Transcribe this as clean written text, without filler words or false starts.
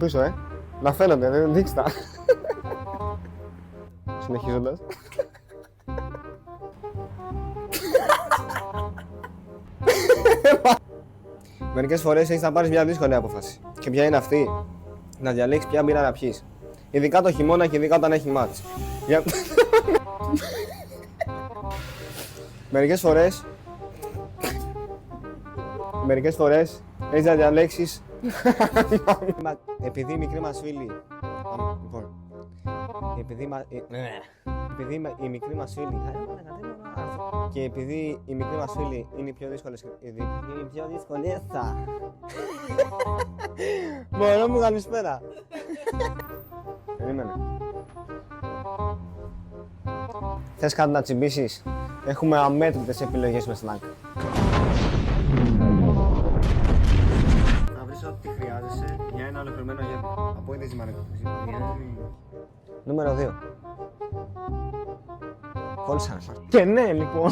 Πίσω, να φαίνονται, δεν δείξτε τα. Συνεχίζοντας. Μερικές φορές έχεις να πάρεις μια δύσκολη απόφαση. Και ποια είναι αυτή? Να διαλέξεις ποια μπύρα να πιείς. Ειδικά το χειμώνα και ειδικά όταν έχει μάτς. Μερικές φορές έχεις να διαλέξεις. Επειδή η μικρή μας φίλη. Λοιπόν. Επειδή η μικρή μας φίλη. Και επειδή η μικρή μας φίλη είναι η πιο δύσκολη. Μωρό μου, καλησπέρα. Περίμενε. Θες κάτι να τσιμπήσεις? Έχουμε αμέτρητες επιλογές με σνακ. Θα βρεις ό,τι χρειάζεσαι για ένα ολοκληρωμένο γεύμα. Από είδες Νούμερο 2. Κόλλησα. Και ναι, λοιπόν.